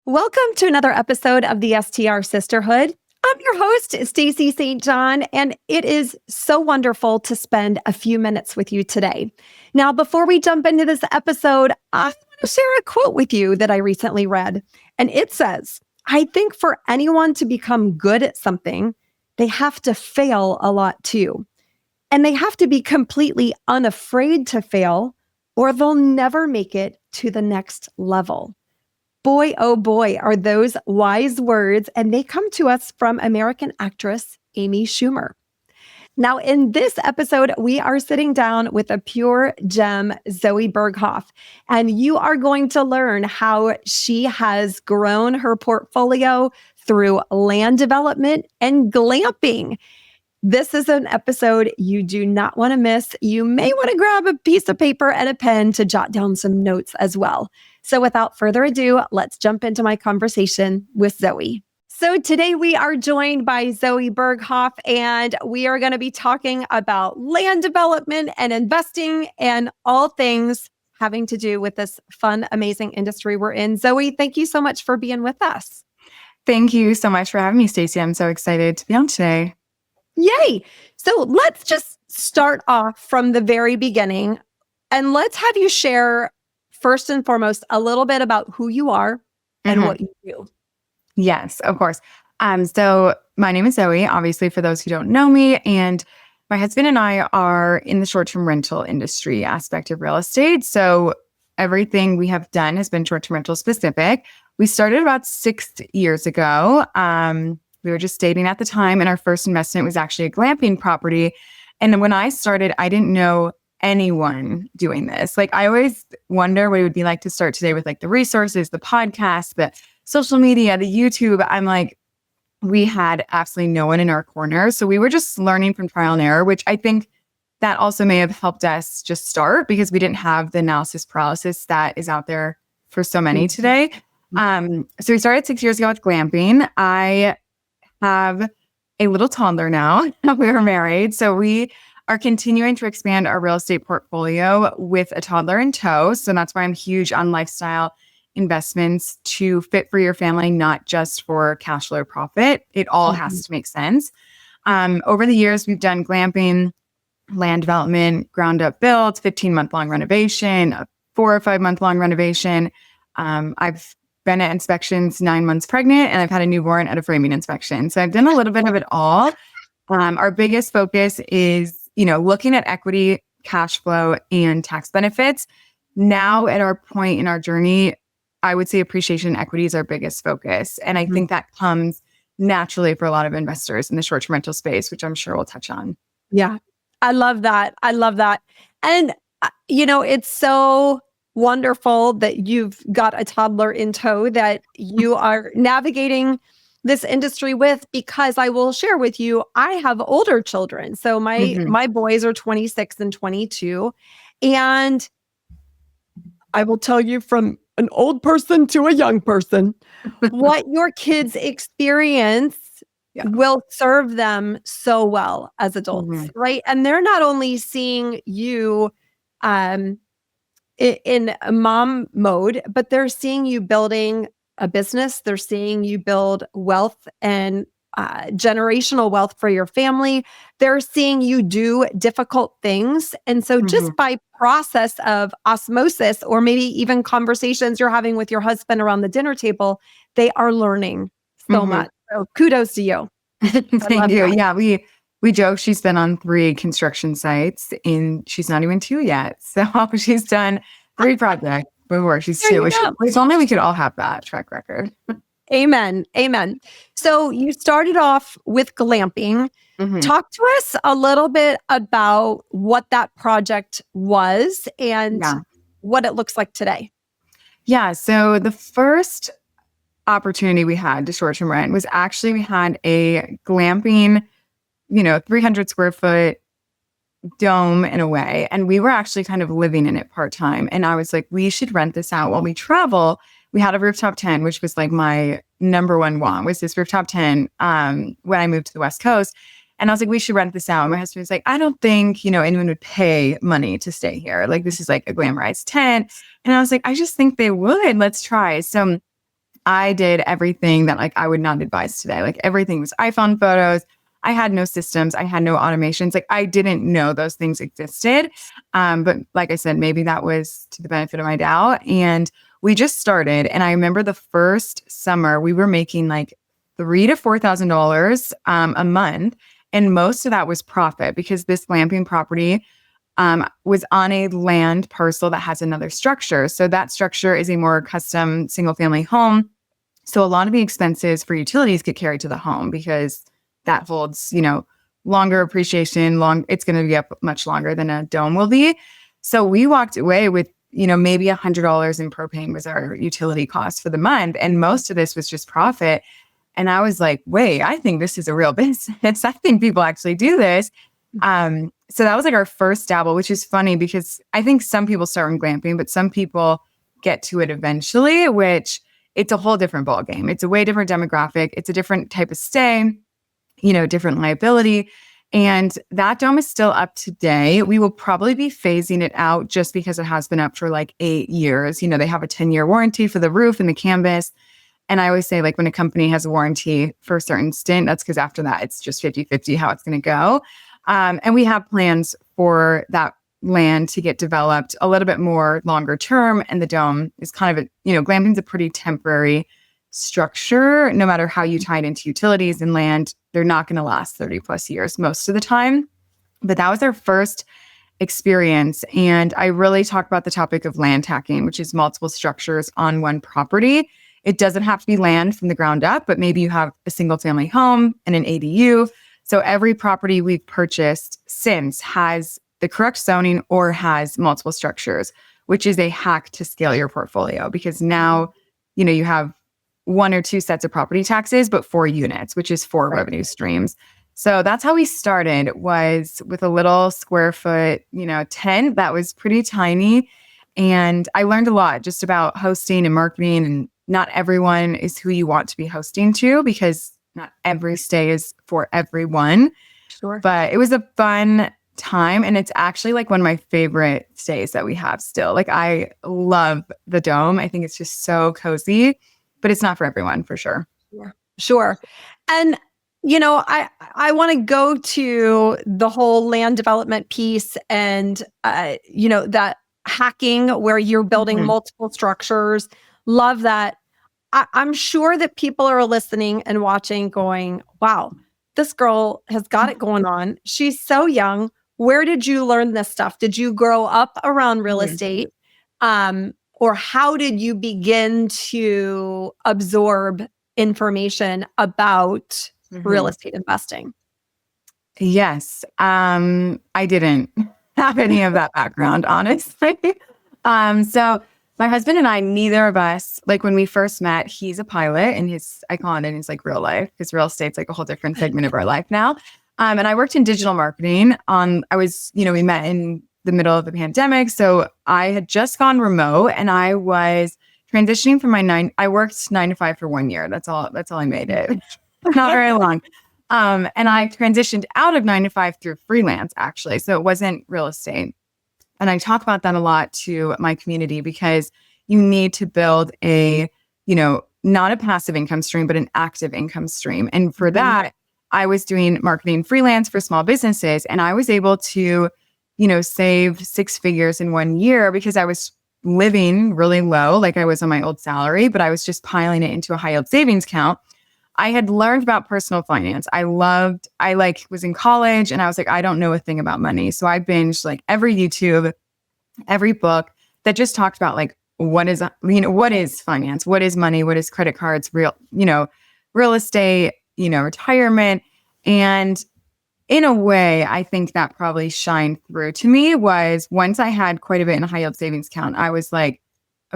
Welcome to another episode of the STR Sisterhood. I'm your host, Stacy St. And it is so wonderful to spend a few minutes with you today. Now, before we jump into this episode, I want to share a quote with you that I recently read. And it says, I think for anyone to become good at something, they have to fail a lot too. And they have to be completely unafraid to fail, or they'll never make it to the next level. Boy, oh boy, are those wise words, and they come to us from American actress Amy Schumer. Now, in this episode, we are sitting down with a pure gem, Zoey Berghoff, and you are going to learn how she has grown her portfolio through land development and glamping. This is an episode you do not want to miss. You may want to grab a piece of paper and a pen to jot down some notes as well. So without further ado, let's jump into my conversation with Zoey. So today we are joined by Zoey Berghoff, and we are going to be talking about land development and investing and all things having to do with this fun, amazing industry we're in. Zoey, thank you so much for being with us. Thank you so much for having me, Stacy. I'm so excited to be on today. Yay. So let's just start off from the very beginning, and let's have you share first and foremost a little bit about who you are and what you do. Yes, of course. So my name is Zoey, obviously, for those who don't know me, and my husband and I are in the short-term rental industry aspect of real estate. So everything we have done has been short-term rental specific. We started about 6 years ago. We were just dating at the time, and our first investment was actually a glamping property. And when I started, I didn't know anyone doing this. Like, I always wonder what it would be like to start today with like the resources, the podcast, the social media, the YouTube. I'm like, we had absolutely no one in our corner. So we were just learning from trial and error, which I think that also may have helped us just start because we didn't have the analysis paralysis that is out there for so many today. So we started 6 years ago with glamping. I have a little toddler now. We were married. So we are continuing to expand our real estate portfolio with a toddler in tow. So that's why I'm huge on lifestyle investments to fit for your family, not just for cash flow profit. It all has to make sense. Over the years, we've done glamping, land development, ground up builds, 15-month long renovation, a 4 or 5 month long renovation. I've been at inspections 9 months pregnant, and I've had a newborn at a framing inspection. So I've done a little bit of it all. Our biggest focus is, looking at equity, cash flow, and tax benefits. Now at our point in our journey, I would say appreciation equity is our biggest focus. And I think that comes naturally for a lot of investors in the short-term rental space, which I'm sure we'll touch on. Yeah, I love that. I love that. And, it's so wonderful that you've got a toddler in tow that you are navigating this industry with, because I will share with you, I have older children. So my boys are 26 and 22. And I will tell you, from an old person to a young person, what your kids experience will serve them so well as adults, right? And they're not only seeing you in a mom mode, but they're seeing you building a business. They're seeing you build wealth and generational wealth for your family. They're seeing you do difficult things. And so just by process of osmosis, or maybe even conversations you're having with your husband around the dinner table, they are learning so much. So kudos to you. Thank you. Yeah, we joke she's been on 3 construction sites, and she's not even 2 yet. So she's done 3 projects before she's 2. If only we could all have that track record. Amen. Amen. So you started off with glamping. Talk to us a little bit about what that project was and what it looks like today. Yeah. So the first opportunity we had to short-term rent was actually, we had a glamping, 300 square foot dome in a way. And we were actually kind of living in it part-time. And I was like, we should rent this out while we travel. We had a rooftop 10, which was like my number one want, was this rooftop 10 when I moved to the West Coast. And I was like, we should rent this out. And my husband was like, I don't think, anyone would pay money to stay here. Like, this is like a glamorized tent. And I was like, I just think they would. Let's try. So I did everything that like I would not advise today. Like everything was iPhone photos. I had no systems. I had no automations. Like I didn't know those things existed. But like I said, maybe that was to the benefit of my doubt. And we just started. And I remember the first summer we were making like $3,000 to $4,000 a month. And most of that was profit because this glamping property was on a land parcel that has another structure. So that structure is a more custom single family home. So a lot of the expenses for utilities get carried to the home because that holds, longer appreciation, it's going to be up much longer than a dome will be. So we walked away with, maybe $100 in propane was our utility cost for the month. And most of this was just profit. And I was like, wait, I think this is a real business. I think people actually do this. So that was like our first dabble, which is funny because I think some people start in glamping, but some people get to it eventually, which it's a whole different ballgame. It's a way different demographic. It's a different type of stay, different liability. And that dome is still up today. We will probably be phasing it out just because it has been up for like 8 years. They have a 10-year warranty for the roof and the canvas. And I always say, like, when a company has a warranty for a certain stint, that's because after that, it's just 50-50 how it's going to go. And we have plans for that land to get developed a little bit more longer term. And the dome is kind of glamping's a pretty temporary structure. No matter how you tie it into utilities and land, they're not going to last 30 plus years most of the time. But that was our first experience. And I really talk about the topic of land hacking, which is multiple structures on one property. It doesn't have to be land from the ground up, but maybe you have a single family home and an ADU. So every property we've purchased since has the correct zoning or has multiple structures, which is a hack to scale your portfolio because now, you have 1 or 2 sets of property taxes, but 4 units, which is 4 revenue streams. So that's how we started, was with a little square foot, tent that was pretty tiny. And I learned a lot just about hosting and marketing, and not everyone is who you want to be hosting to because not every stay is for everyone. Sure. But it was a fun time. And it's actually like one of my favorite stays that we have still. Like I love the dome. I think it's just so cozy, but it's not for everyone for sure. Sure. And, I want to go to the whole land development piece and, that hacking where you're building multiple structures. Love that. I'm sure that people are listening and watching going, wow, this girl has got it going on. She's so young. Where did you learn this stuff? Did you grow up around real estate? Or how did you begin to absorb information about real estate investing? Yes. I didn't have any of that background, honestly. So my husband and I, neither of us, like when we first met, he's a pilot and I call it in his like real life because real estate's like a whole different segment of our life now. And I worked in digital marketing we met in the middle of the pandemic. So I had just gone remote and I was transitioning from I worked 9 to 5 for 1 year. That's all I made it. Not very long. And I transitioned out of 9 to 5 through freelance actually. So it wasn't real estate. And I talk about that a lot to my community because you need to build not a passive income stream, but an active income stream. And for that, I was doing marketing freelance for small businesses and I was able to, save 6 figures in 1 year because I was living really low, like I was on my old salary, but I was just piling it into a high yield savings account. I had learned about personal finance. I was in college and I was like, I don't know a thing about money. So I binged like every YouTube, every book that just talked about like, what is finance? What is money? What is credit cards? Real estate, retirement. And in a way, I think that probably shined through to me was once I had quite a bit in a high yield savings account, I was like,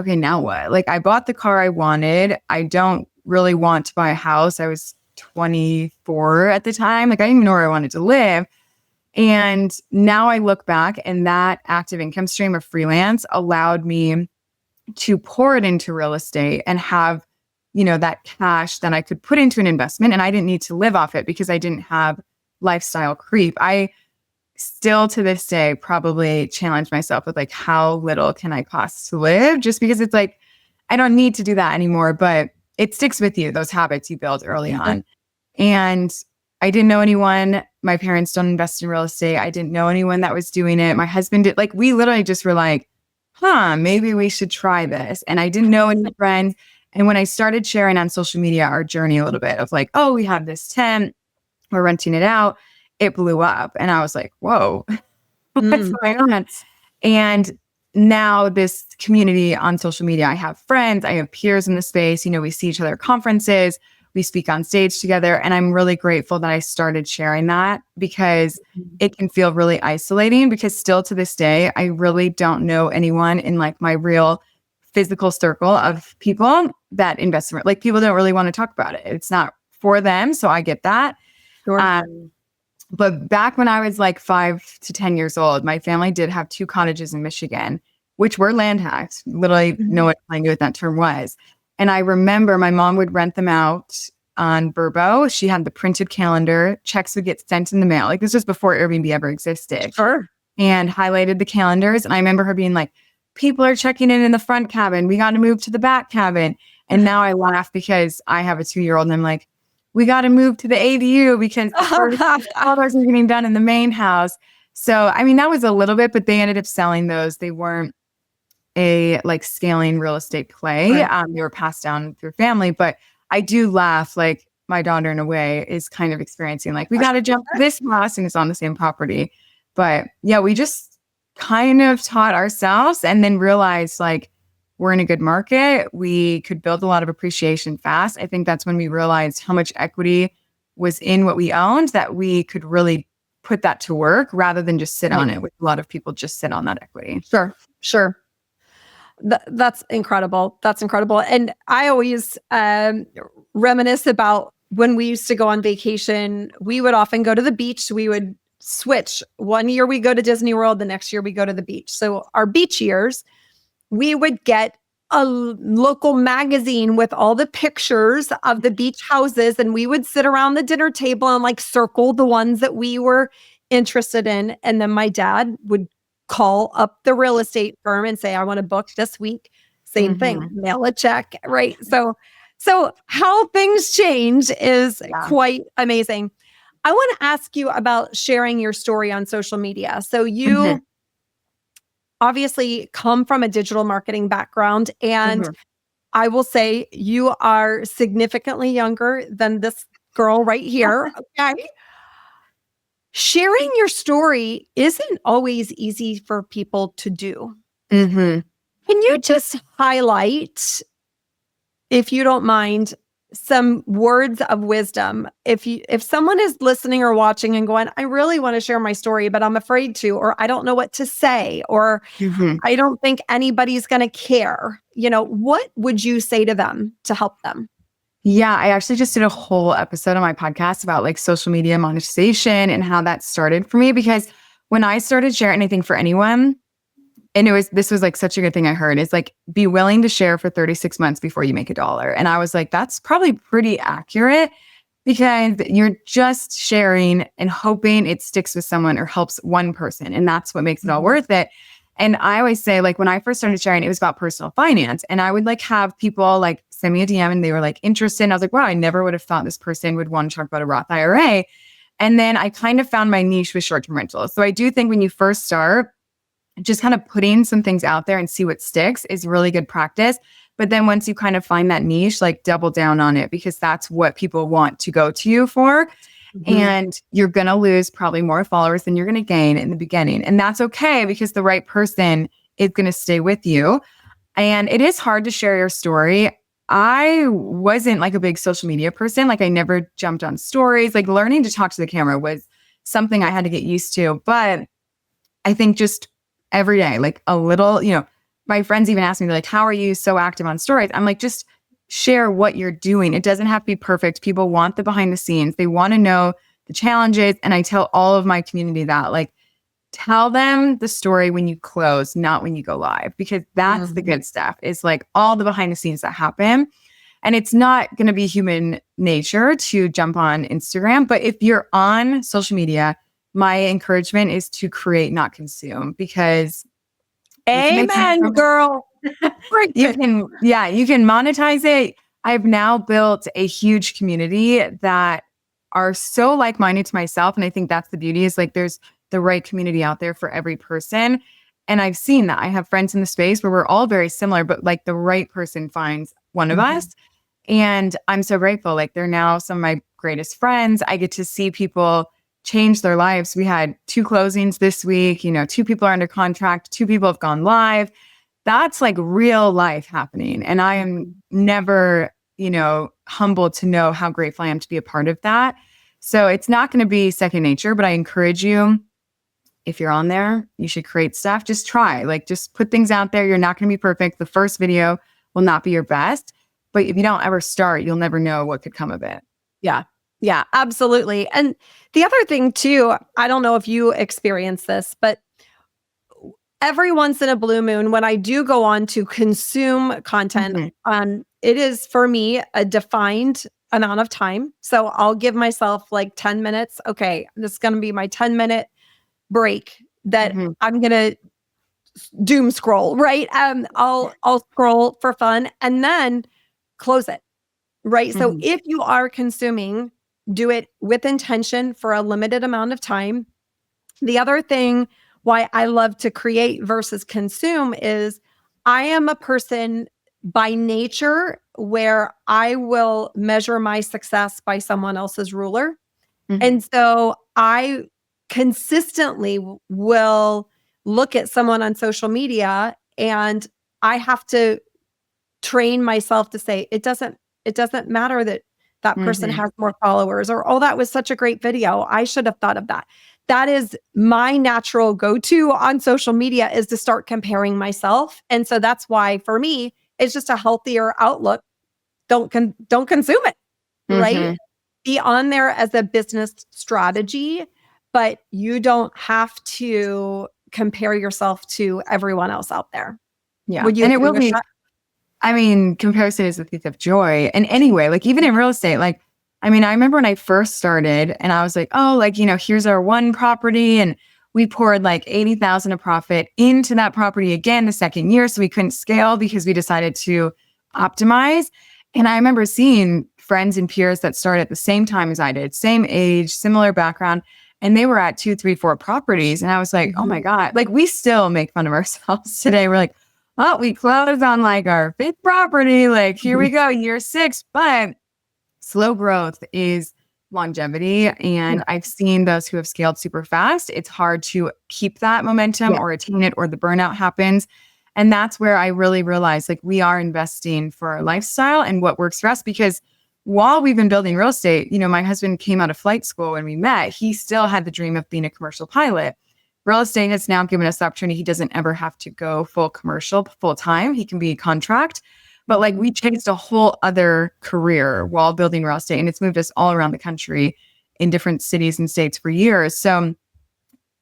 okay, now what? Like I bought the car I wanted. I don't really want to buy a house. I was 24 at the time. Like I didn't even know where I wanted to live. And now I look back and that active income stream of freelance allowed me to pour it into real estate and have, that cash that I could put into an investment. And I didn't need to live off it because I didn't have lifestyle creep. I still to this day probably challenge myself with like, how little can I cost to live? Just because it's like, I don't need to do that anymore. But it sticks with you, those habits you build early on. And I didn't know anyone. My parents don't invest in real estate. I didn't know anyone that was doing it. My husband did. Like, we literally just were like, maybe we should try this. And I didn't know any friends. And when I started sharing on social media our journey a little bit of like, oh, we have this tent, we're renting it out, it blew up. And I was like, whoa, what's going on? And now this community on social media, I have friends, I have peers in the space, we see each other at conferences, we speak on stage together. And I'm really grateful that I started sharing that, because it can feel really isolating, because still to this day, I really don't know anyone in like my real physical circle of people that invest in, like, people don't really want to talk about it. It's not for them. So I get that. Sure. But back when I was like 5 to 10 years old, my family did have 2 cottages in Michigan, which were land hacked. Literally, no one knew what that term was. And I remember my mom would rent them out on Vrbo. She had the printed calendar. Checks would get sent in the mail. Like, this was before Airbnb ever existed. Sure. And highlighted the calendars. And I remember her being like, people are checking in the front cabin. We got to move to the back cabin. And now I laugh because I have a 2-year-old and I'm like, we got to move to the ADU because all those are getting done in the main house. So, I mean, that was a little bit, but they ended up selling those. They weren't a like scaling real estate play. Right. They were passed down through family, but I do laugh, like my daughter in a way is kind of experiencing like, we got to jump to this house and it's on the same property. But yeah, we just kind of taught ourselves and then realized like, we're in a good market. We could build a lot of appreciation fast. I think that's when we realized how much equity was in what we owned, that we could really put that to work rather than just sit on it, which a lot of people just sit on that equity. Sure. That's incredible. That's incredible. And I always reminisce about when we used to go on vacation. We would often go to the beach. We would switch. One year we go to Disney World. The next year we go to the beach. So our beach years, we would get a local magazine with all the pictures of the beach houses, and we would sit around the dinner table and like circle the ones that we were interested in. And then my dad would call up the real estate firm and say, I want to book this week. Same thing, mail a check, right? So how things change is quite amazing. I want to ask you about sharing your story on social media. So you obviously come from a digital marketing background, and I will say you are significantly younger than this girl right here. Okay. Sharing your story isn't always easy for people to do. Can you just highlight, if you don't mind, some words of wisdom? If someone is listening or watching and going, I really want to share my story, but I'm afraid to, or I don't know what to say, or I don't think anybody's going to care, what would you say to them to help them? Yeah, I actually just did a whole episode on my podcast about like social media monetization and how that started for me, because when I started sharing anything for anyone, and this was like such a good thing I heard, is like, be willing to share for 36 months before you make $1. And I was like, that's probably pretty accurate, because you're just sharing and hoping it sticks with someone or helps one person. And that's what makes it all worth it. And I always say, like, when I first started sharing, it was about personal finance. And I would like have people like send me a DM and they were like interested. And I was like, wow, I never would have thought this person would want to talk about a Roth IRA. And then I kind of found my niche with short-term rentals. So I do think when you first start, just kind of putting some things out there and see what sticks is really good practice. But then once you kind of find that niche, like double down on it, because that's what people want to go to you for. And you're going to lose probably more followers than you're going to gain in the beginning. And that's okay, because the right person is going to stay with you. And it is hard to share your story. I wasn't like a big social media person. Like, I never jumped on stories. Like, learning to talk to the camera was something I had to get used to. But I think just every day, like a little, my friends even ask me, like, how are you so active on stories? I'm like, just share what you're doing. It doesn't have to be perfect. People want the behind the scenes. They want to know the challenges. And I tell all of my community that, like, tell them the story when you close, not when you go live, because that's the good stuff, is like all the behind the scenes that happen. And it's not going to be human nature to jump on Instagram. But if you're on social media, my encouragement is to create, not consume, because amen, girl. you can monetize it. I've now built a huge community that are so like-minded to myself. And I think that's the beauty, is like there's the right community out there for every person. And I've seen that. I have friends in the space where we're all very similar, but like the right person finds one of us. And I'm so grateful. Like they're now some of my greatest friends. I get to see people change their lives. We had 2 closings this week. 2 people are under contract. 2 people have gone live. That's like real life happening. And I am never, humbled to know how grateful I am to be a part of that. So it's not going to be second nature, but I encourage you, if you're on there, you should create stuff. Just try, like just put things out there. You're not going to be perfect. The first video will not be your best, but if you don't ever start, you'll never know what could come of it. Yeah. Yeah, absolutely. And the other thing too, I don't know if you experience this, but every once in a blue moon, when I do go on to consume content, it is for me a defined amount of time. So I'll give myself like 10 minutes. Okay, this is going to be my 10-minute break that I'm going to doom scroll, right? I'll scroll for fun and then close it, right? So if you are consuming, do it with intention for a limited amount of time. The other thing why I love to create versus consume is I am a person by nature where I will measure my success by someone else's ruler. And so I consistently will look at someone on social media and I have to train myself to say, it doesn't matter that that person has more followers, or, oh, that was such a great video, I should have thought of that. That is my natural go-to on social media, is to start comparing myself. And so that's why for me, it's just a healthier outlook. Don't consume it, right? Be on there as a business strategy, but you don't have to compare yourself to everyone else out there. Yeah. And it will be, comparison is the thief of joy. And anyway, like even in real estate, like, I remember when I first started and I was like, oh, like, here's our one property. And we poured like 80,000 of profit into that property again the second year. So we couldn't scale because we decided to optimize. And I remember seeing friends and peers that started at the same time as I did, same age, similar background. And they were at 2, 3, 4 properties. And I was like, oh my God, like we still make fun of ourselves today. We're like, oh, we closed on like our 5th property. Like, here we go, year 6. But slow growth is longevity. And I've seen those who have scaled super fast. It's hard to keep that momentum or attain it, or the burnout happens. And that's where I really realized like we are investing for our lifestyle and what works for us. Because while we've been building real estate, my husband came out of flight school when we met. He still had the dream of being a commercial pilot. Real estate has now given us the opportunity. He doesn't ever have to go full commercial, full time. He can be contract. But like we chased a whole other career while building real estate, and it's moved us all around the country in different cities and states for years. So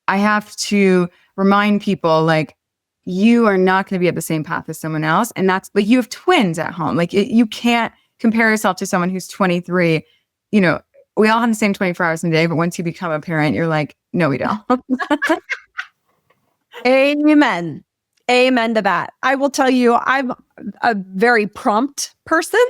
I have to remind people, like, you are not going to be at the same path as someone else. And that's like, you have twins at home. Like you can't compare yourself to someone who's 23. We all have the same 24 hours in a day, but once you become a parent, you're like, no, we don't. Amen. Amen to that. I will tell you, I'm a very prompt person.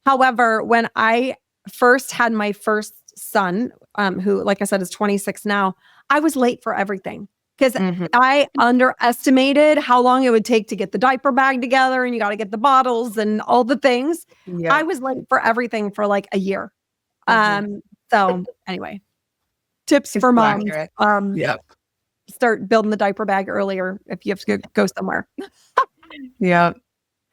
However, when I first had my first son, who, like I said, is 26 now, I was late for everything because I underestimated how long it would take to get the diaper bag together, and you got to get the bottles and all the things. I was late for everything for like a year. So anyway, tips for moms. Start building the diaper bag earlier if you have to go somewhere. I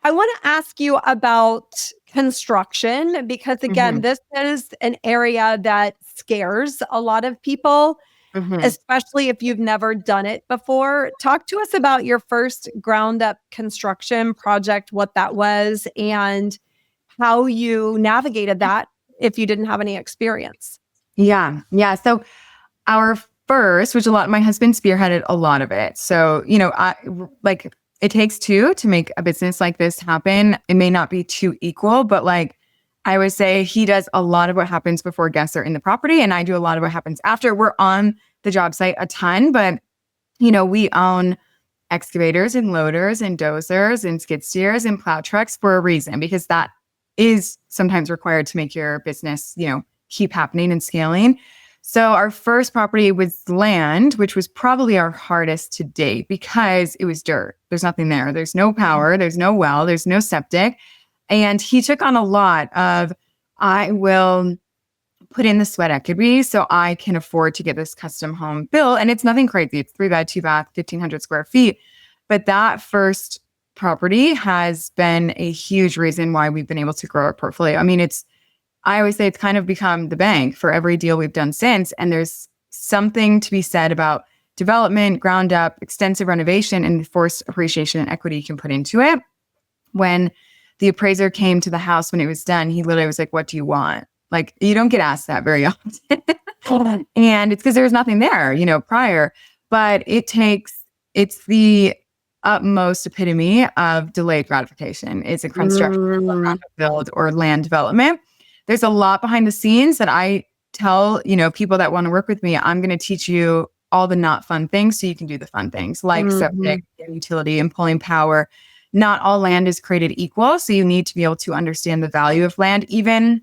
want to ask you about construction because, again, this is an area that scares a lot of people, especially if you've never done it before. Talk to us about your first ground up construction project, what that was, and how you navigated that if you didn't have any experience. Yeah. So our first, which my husband spearheaded a lot of it. So, it takes 2 to make a business like this happen. It may not be 2 equal, but like I would say he does a lot of what happens before guests are in the property. And I do a lot of what happens after. We're on the job site a ton, but we own excavators and loaders and dozers and skid steers and plow trucks for a reason, because that is sometimes required to make your business, keep happening and scaling. So our first property was land, which was probably our hardest to date because it was dirt. There's nothing there. There's no power. There's no well. There's no septic. And he took on a lot of, I will put in the sweat equity so I can afford to get this custom home built. And it's nothing crazy. It's 3-bed, 2-bath, 1,500 square feet. But that first property has been a huge reason why we've been able to grow our portfolio. I mean, I always say it's kind of become the bank for every deal we've done since. And there's something to be said about development, ground up, extensive renovation, and the forced appreciation and equity you can put into it. When the appraiser came to the house when it was done, he literally was like, "What do you want?" Like, you don't get asked that very often. And it's because there was nothing there, prior. But it's the utmost epitome of delayed gratification. It's a construction, build, or land development. There's a lot behind the scenes that I tell, people that want to work with me, I'm going to teach you all the not fun things so you can do the fun things, like septic and utility and pulling power. Not all land is created equal. So you need to be able to understand the value of land. Even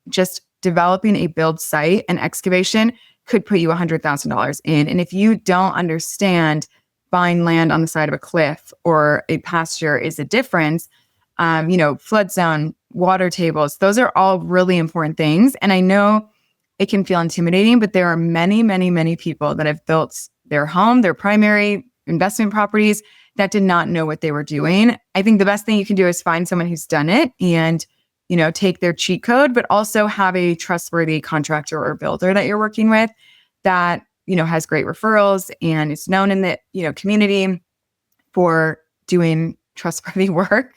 just developing a build site and excavation could put you $100,000 in. And if you don't understand buying land on the side of a cliff or a pasture is a difference, flood zone, water tables, those are all really important things. And I know it can feel intimidating, but there are many, many, many people that have built their home, their primary investment properties, that did not know what they were doing. I think the best thing you can do is find someone who's done it and, take their cheat code, but also have a trustworthy contractor or builder that you're working with that, has great referrals and is known in the, community for doing trustworthy work.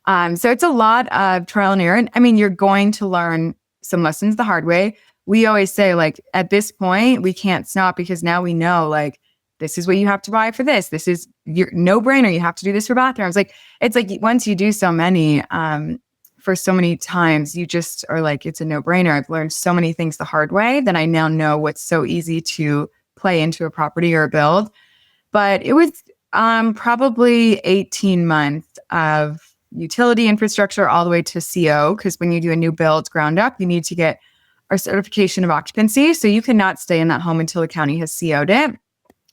So it's a lot of trial and error. And I mean, you're going to learn some lessons the hard way. We always say, like, at this point, we can't stop because now we know, like, this is what you have to buy for this. This is your no-brainer. You have to do this for bathrooms. Like, it's like once you do so many, for so many times, you just are like, it's a no-brainer. I've learned so many things the hard way that I now know what's so easy to play into a property or a build. But it was probably 18 months of utility infrastructure all the way to CO, because when you do a new build ground up, you need to get our certification of occupancy. So you cannot stay in that home until the county has CO'd it.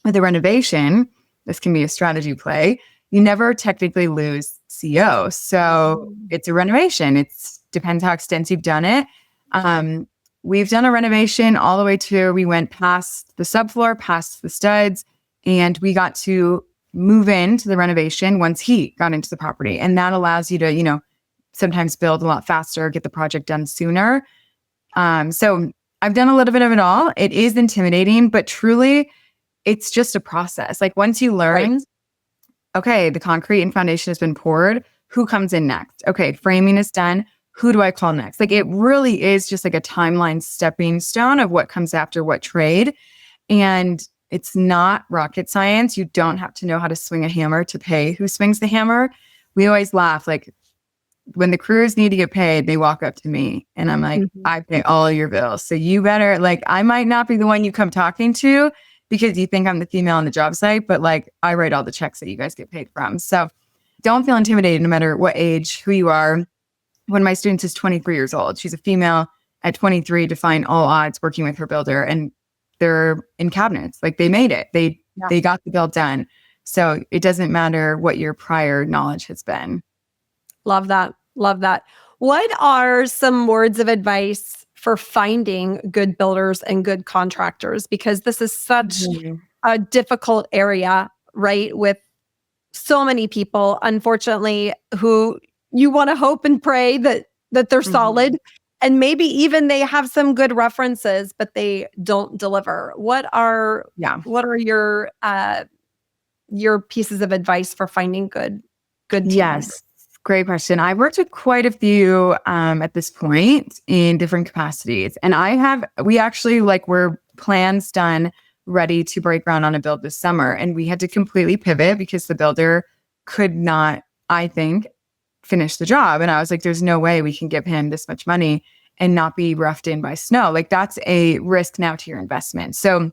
With a renovation, this can be a strategy play. You never technically lose CO. So it's a renovation. It depends how extensive you've done it. We've done a renovation all the way to, we went past the subfloor, past the studs, and we got to move into the renovation once he got into the property. And that allows you to, sometimes build a lot faster, get the project done sooner. So I've done a little bit of it all. It is intimidating, but truly it's just a process. Like, once you learn, okay, the concrete and foundation has been poured, who comes in next? Okay, framing is done. Who do I call next? Like, it really is just like a timeline stepping stone of what comes after what trade. And it's not rocket science. You don't have to know how to swing a hammer to pay who swings the hammer. We always laugh, like, when the crews need to get paid, they walk up to me and I'm like, I pay all your bills. So you better, like, I might not be the one you come talking to because you think I'm the female on the job site, but like, I write all the checks that you guys get paid from. So don't feel intimidated no matter what age, who you are. One of my students is 23 years old. She's a female at 23, defying all odds, working with her builder, and they're in cabinets. Like, they made it. They got the build done. So it doesn't matter what your prior knowledge has been. Love that. Love that. What are some words of advice for finding good builders and good contractors? Because this is such a difficult area, right? With so many people, unfortunately, who you want to hope and pray that they're solid. And maybe even they have some good references, but they don't deliver. What are your pieces of advice for finding good teams? Yes. Great question. I've worked with quite a few at this point in different capacities. And we actually were plans done, ready to break ground on a build this summer. And we had to completely pivot because the builder could not, I think, finish the job. And I was like, there's no way we can give him this much money and not be roughed in by snow. Like, that's a risk now to your investment. So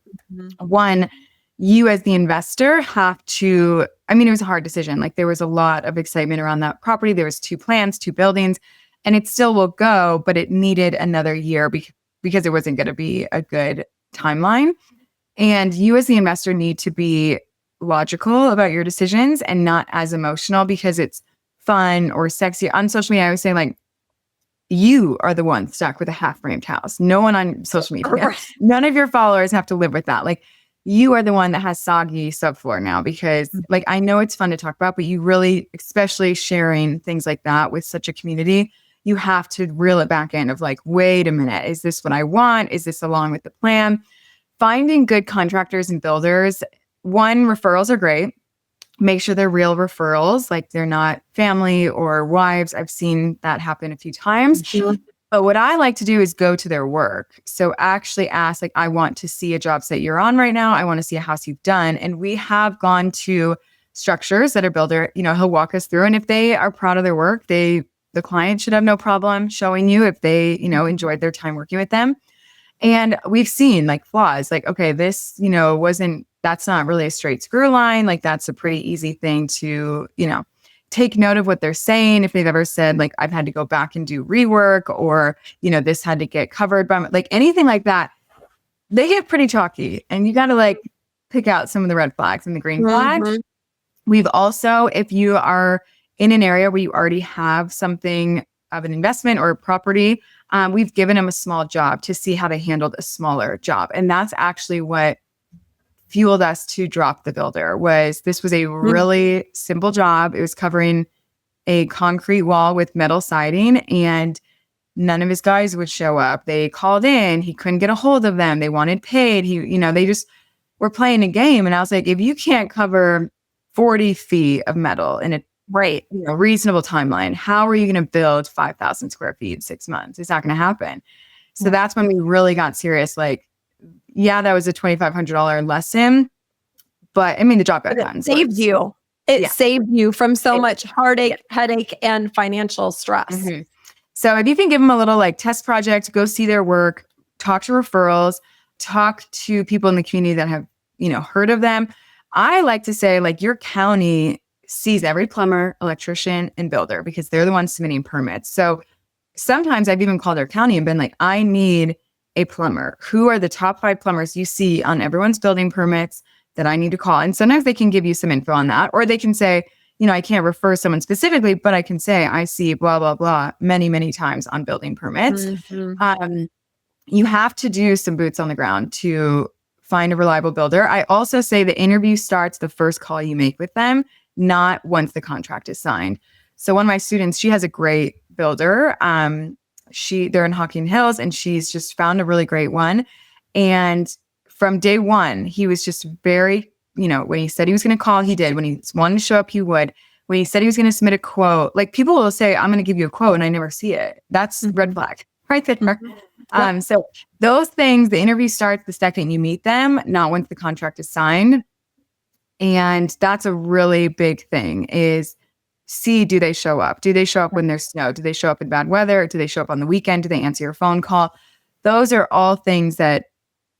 one, you as the investor have to I mean, it was a hard decision. Like there was a lot of excitement around that property. There was 2 plants, 2 buildings, and it still will go, but it needed another year because it wasn't going to be a good timeline. And you as the investor need to be logical about your decisions and not as emotional because it's fun or sexy. On social media, I was saying like, you are the one stuck with a half-framed house. No one on social media. Right. None of your followers have to live with that. Like you are the one that has soggy subfloor now because like I know it's fun to talk about, but you really, especially sharing things like that with such a community, you have to reel it back in of like, wait a minute, is this what I want? Is this along with the plan? Finding good contractors and builders. One, referrals are great. Make sure they're real referrals, like they're not family or wives. I've seen that happen a few times. Mm-hmm. But what I like to do is go to their work. So actually ask, like, I want to see a job site you're on right now. I want to see a house you've done. And we have gone to structures that a builder, he'll walk us through. And if they are proud of their work, the client should have no problem showing you if they, enjoyed their time working with them. And we've seen like flaws, like, okay, this, that's not really a straight screw line. Like that's a pretty easy thing to, take note of what they're saying. If they've ever said like, I've had to go back and do rework or, this had to get covered by like anything like that, they get pretty chalky and you got to like pick out some of the red flags and the green flags. Mm-hmm. We've also, if you are in an area where you already have something of an investment or a property, we've given them a small job to see how they handled a smaller job. And that's actually what fueled us to drop the builder. This was a really simple job. It was covering a concrete wall with metal siding and none of his guys would show up. They called in, he couldn't get a hold of them. They wanted paid. They just were playing a game. And I was like, if you can't cover 40 feet of metal in a reasonable timeline, how are you going to build 5,000 square feet in 6 months? It's not going to happen. So that's when we really got serious. Like, yeah, that was a $2,500 lesson, but I mean, the job got done. It saved you. It saved you from so much heartache, headache, and financial stress. Mm-hmm. So if you can give them a little like test project, go see their work, talk to referrals, talk to people in the community that have, heard of them. I like to say like your county sees every plumber, electrician, and builder because they're the ones submitting permits. So sometimes I've even called our county and been like, I need a plumber. Who are the top 5 plumbers you see on everyone's building permits that I need to call? And sometimes they can give you some info on that, or they can say, I can't refer someone specifically, but I can say I see blah, blah, blah many, many times on building permits. Mm-hmm. You have to do some boots on the ground to find a reliable builder. I also say the interview starts the first call you make with them, not once the contract is signed. So one of my students, she has a great builder. They're in Hocking Hills and she's just found a really great one. And from day one, he was just very, when he said he was going to call, he did. When he wanted to show up, he would. When he said he was going to submit a quote, like people will say, I'm going to give you a quote and I never see it. That's red flag right there. So those things, the interview starts the second you meet them, not once the contract is signed. And that's a really big thing is see, do they show up? Do they show up when there's snow? Do they show up in bad weather? Do they show up on the weekend? Do they answer your phone call? Those are all things that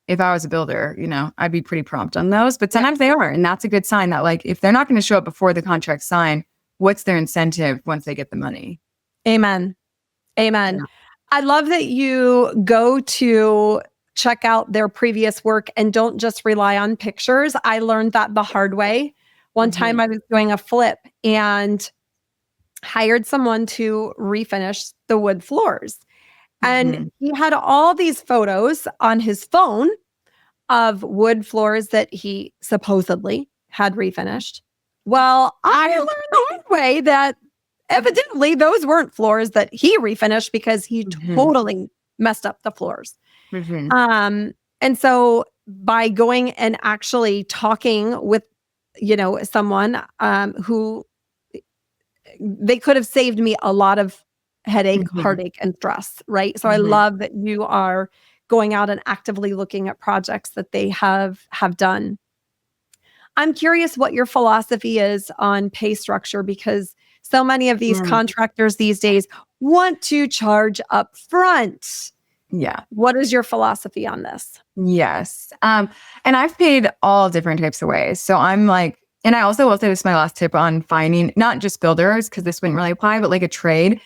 if I was a builder, I'd be pretty prompt on those, but sometimes they are. And that's a good sign that like, if they're not going to show up before the contract's signed, what's their incentive once they get the money? Amen. Yeah. I love that you go to check out their previous work and don't just rely on pictures. I learned that the hard way. One time I was doing a flip and hired someone to refinish the wood floors. And he had all these photos on his phone of wood floors that he supposedly had refinished. Well, I learned the hard way that evidently those weren't floors that he refinished because he totally messed up the floors. And so by going and actually talking with, someone who they could have saved me a lot of headache, heartache, and stress, right? So I love that you are going out and actively looking at projects that they have done. I'm curious what your philosophy is on pay structure because so many of these contractors these days want to charge up front. Yeah. What is your philosophy on this? Yes. And I've paid all different types of ways. So I'm like, And I also will say this is my last tip on finding not just builders, because this wouldn't really apply, but like a trade.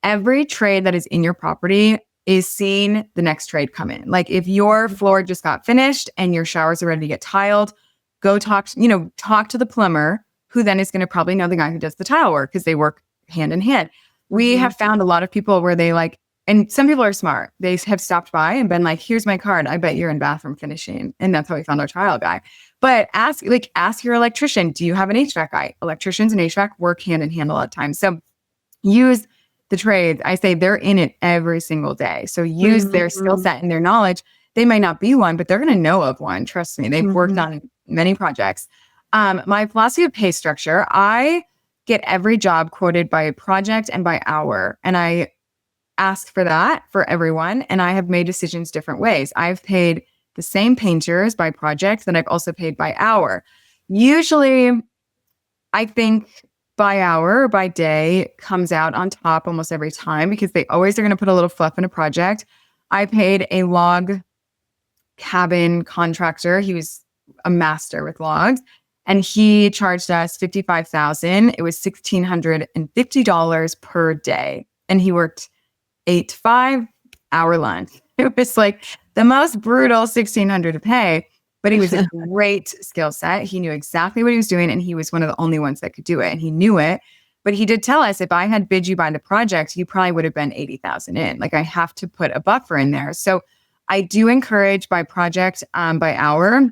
Every trade that is in your property is seeing the next trade come in. Like if your floor just got finished and your showers are ready to get tiled, go talk to the plumber, who then is going to probably know the guy who does the tile work because they work hand in hand. We have found a lot of people where they like, and some people are smart. They have stopped by and been like, here's my card. I bet you're in bathroom finishing. And that's how we found our tile guy. But ask your electrician, do you have an HVAC guy? Electricians and HVAC work hand in hand a lot of times. So use the trades. I say they're in it every single day. So use their skill set and their knowledge. They might not be one, but they're going to know of one. Trust me. They've worked on many projects. My philosophy of pay structure, I get every job quoted by project and by hour. And I ask for that for everyone. And I have made decisions different ways. I've paid the same painters by project that I've also paid by hour. Usually, I think by hour or by day comes out on top almost every time because they always are going to put a little fluff in a project. I paid a log cabin contractor. He was a master with logs. And he charged us $55,000. It was $1,650 per day. And he worked 8 to 5 hour lunch. It was like the most brutal $1,600 to pay, but he was a great skill set. He knew exactly what he was doing. And he was one of the only ones that could do it. And he knew it. But he did tell us, if I had bid you by the project, you probably would have been 80,000 in. Like I have to put a buffer in there. So I do encourage by project, by hour.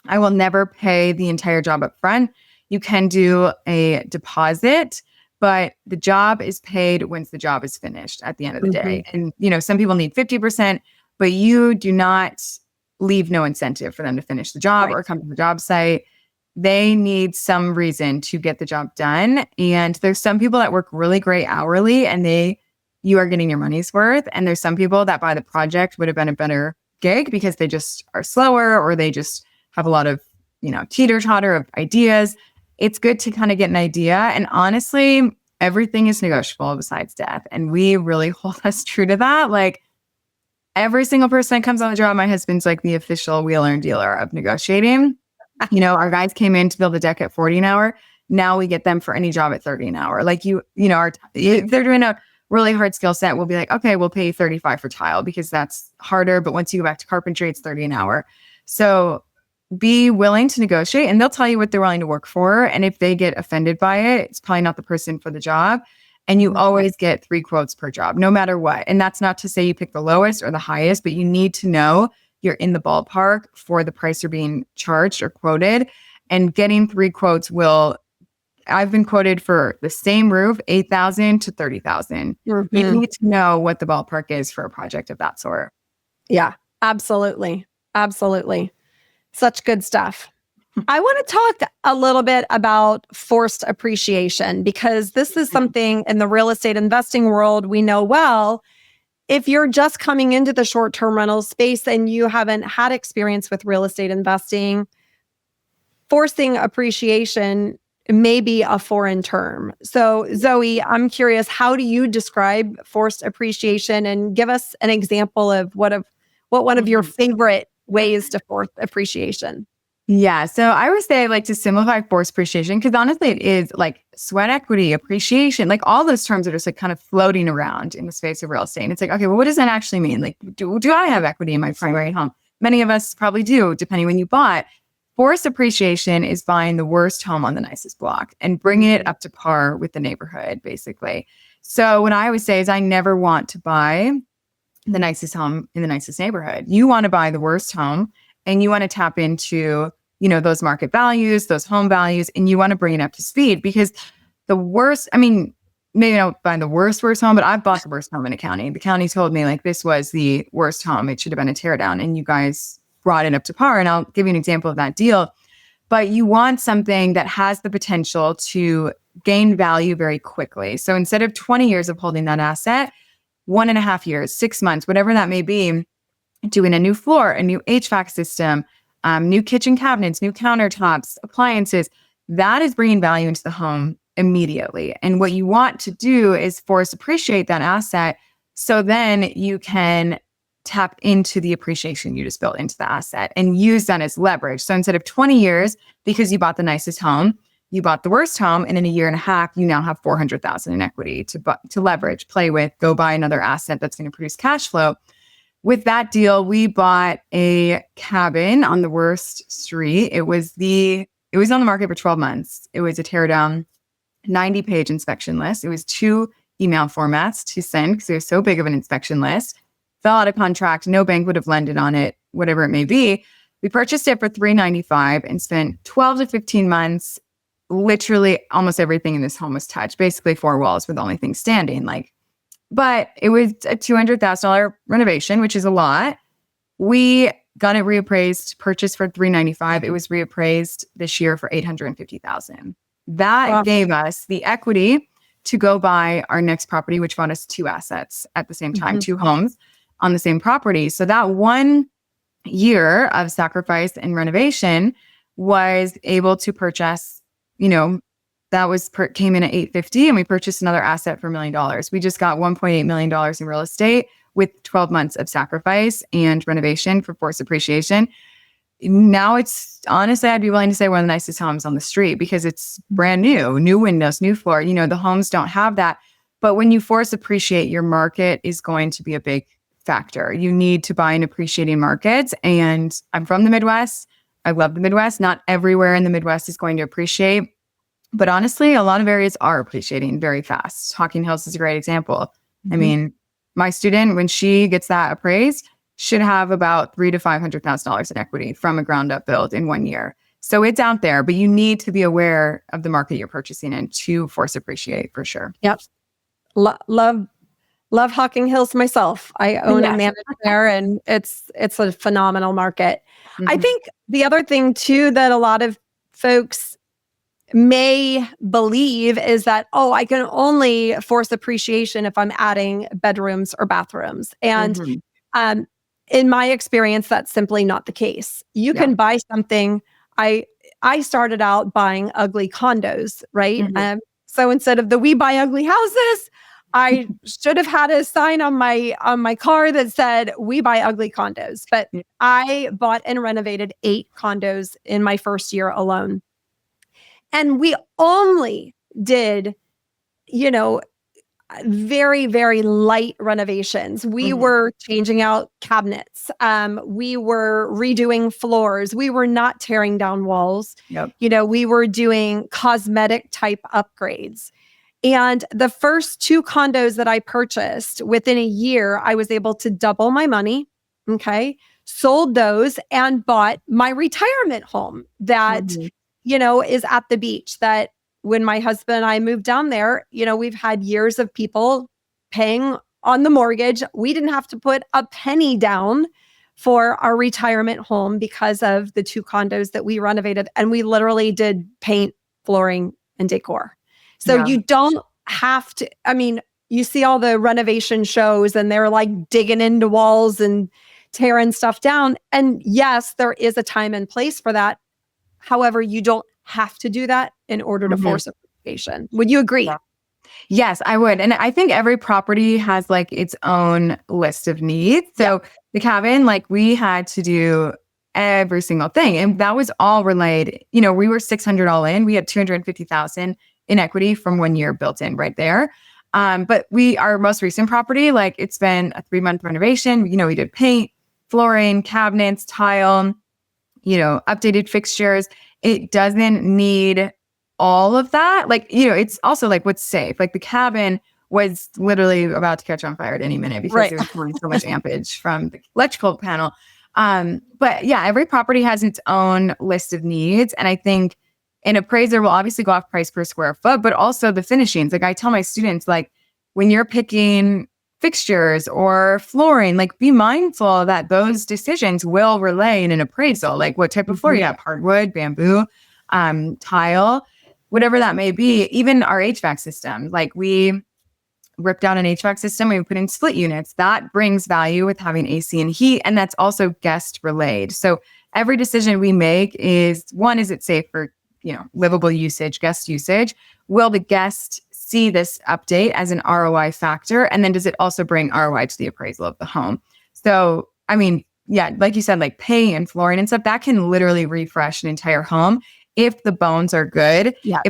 I will never pay the entire job up front. You can do a deposit, but the job is paid once the job is finished at the end of the day. And, some people need 50%, but you do not leave no incentive for them to finish the job or come to the job site. They need some reason to get the job done. And there's some people that work really great hourly and you are getting your money's worth. And there's some people that by the project would have been a better gig because they just are slower or they just have a lot of, teeter-totter of ideas. It's good to kind of get an idea. And honestly, everything is negotiable besides death. And we really hold us true to that. Like every single person that comes on the job, my husband's like the official wheeler and dealer of negotiating. Our guys came in to build a deck at 40 an hour. Now we get them for any job at 30 an hour. Like if they're doing a really hard skill set, we'll be like, okay, we'll pay you 35 for tile because that's harder. But once you go back to carpentry, it's 30 an hour. So be willing to negotiate and they'll tell you what they're willing to work for. And if they get offended by it, it's probably not the person for the job. And you always get 3 quotes per job, no matter what. And that's not to say you pick the lowest or the highest, but you need to know you're in the ballpark for the price you're being charged or quoted. And getting 3 quotes I've been quoted for the same roof, $8,000 to $30,000. You need to know what the ballpark is for a project of that sort. Yeah, absolutely. Absolutely. Such good stuff. I want to talk a little bit about forced appreciation because this is something in the real estate investing world we know well. If you're just coming into the short-term rental space and you haven't had experience with real estate investing, forcing appreciation may be a foreign term. So Zoey, I'm curious, how do you describe forced appreciation and give us an example of what one of your favorite ways to force appreciation? Yeah. So I would say I like to simplify forced appreciation because honestly, it is like sweat equity, appreciation, like all those terms are just like kind of floating around in the space of real estate. And it's like, okay, well, what does that actually mean? Like, do I have equity in my primary home? Many of us probably do, depending when you bought. Forced appreciation is buying the worst home on the nicest block and bringing it up to par with the neighborhood, basically. So what I always say is I never want to buy the nicest home in the nicest neighborhood. You want to buy the worst home and you want to tap into, those market values, those home values, and you want to bring it up to speed because the worst, maybe I don't buy the worst home, but I've bought the worst home in a county. The county told me like this was the worst home. It should have been a tear down and you guys brought it up to par. And I'll give you an example of that deal. But you want something that has the potential to gain value very quickly. So instead of 20 years of holding that asset, 1.5 years, 6 months, whatever that may be, doing a new floor, a new HVAC system, new kitchen cabinets, new countertops, appliances, that is bringing value into the home immediately. And what you want to do is force appreciate that asset so then you can tap into the appreciation you just built into the asset and use that as leverage. So instead of 20 years, because you bought the nicest home, you bought the worst home, and in a year and a half, you now have $400,000 in equity to leverage, play with, go buy another asset that's going to produce cash flow. With that deal, we bought a cabin on the worst street. It was on the market for 12 months. It was a tear down, 90-page inspection list. It was 2 email formats to send because it was so big of an inspection list. Fell out of contract. No bank would have lended on it, whatever it may be. We purchased it for $395 and spent 12 to 15 months. Literally almost everything in this home was touched. Basically 4 walls were the only thing standing. But it was a $200,000 renovation, which is a lot. We got it reappraised, purchased for $395. It was reappraised this year for $850,000. That gave us the equity to go buy our next property, which bought us 2 assets at the same time, 2 homes on the same property. So that 1 year of sacrifice and renovation was able to purchase, that came in at $850, and we purchased another asset for $1 million. We just got $1.8 million in real estate with 12 months of sacrifice and renovation for forced appreciation. Now it's honestly, I'd be willing to say one of the nicest homes on the street because it's brand new windows, new floor. The homes don't have that. But when you force appreciate, your market is going to be a big factor. You need to buy in appreciating markets. And I'm from the Midwest. I love the Midwest. Not everywhere in the Midwest is going to appreciate. But honestly, a lot of areas are appreciating very fast. Talking Hills is a great example. I mean, my student, when she gets that appraised, should have about $300,000 to $500,000 in equity from a ground up build in 1 year. So it's out there, but you need to be aware of the market you're purchasing in to force appreciate for sure. Yep. Love Hocking Hills myself. I own and manage there, and it's a phenomenal market. I think the other thing too that a lot of folks may believe is that, I can only force appreciation if I'm adding bedrooms or bathrooms. And in my experience, that's simply not the case. You can buy something. I started out buying ugly condos, right? So instead of the "We Buy Ugly Houses," I should have had a sign on my car that said "We Buy Ugly Condos." But I bought and renovated 8 condos in my first year alone. And we only did, very, very light renovations. We were changing out cabinets. We were redoing floors. We were not tearing down walls. We were doing cosmetic type upgrades. And the first 2 condos that I purchased, within a year, I was able to double my money. Okay. Sold those and bought my retirement home that, is at the beach. That when my husband and I moved down there, we've had years of people paying on the mortgage. We didn't have to put a penny down for our retirement home because of the 2 condos that we renovated. And we literally did paint, flooring, and decor. So you don't have to, you see all the renovation shows and they're like digging into walls and tearing stuff down. And yes, there is a time and place for that. However, you don't have to do that in order to force appreciation. Would you agree? Yes, I would. And I think every property has its own list of needs. So the cabin, we had to do every single thing. And that was all relayed. We were $600 all in. We had $250,000 in equity from 1 year built in right there. But our most recent property, it's been a 3-month renovation. We did paint, flooring, cabinets, tile, updated fixtures. It doesn't need all of that. It's also what's safe. The cabin was literally about to catch on fire at any minute because it was pouring so much ampage from the electrical panel. But yeah, every property has its own list of needs. And I think an appraiser will obviously go off price per square foot, but also the finishings. I tell my students, when you're picking fixtures or flooring, be mindful that those decisions will relay in an appraisal. What type of floor you have, hardwood, bamboo, tile, whatever that may be. Even our HVAC system, we ripped out an HVAC system, we put in split units. That brings value with having AC and heat, and that's also guest relayed. So every decision we make is, one, is it safe for livable usage, guest usage? Will the guest see this update as an ROI factor? And then does it also bring ROI to the appraisal of the home? So, I mean, yeah, like you said, like paint and flooring and stuff, that can literally refresh an entire home if the bones are good. Yeah.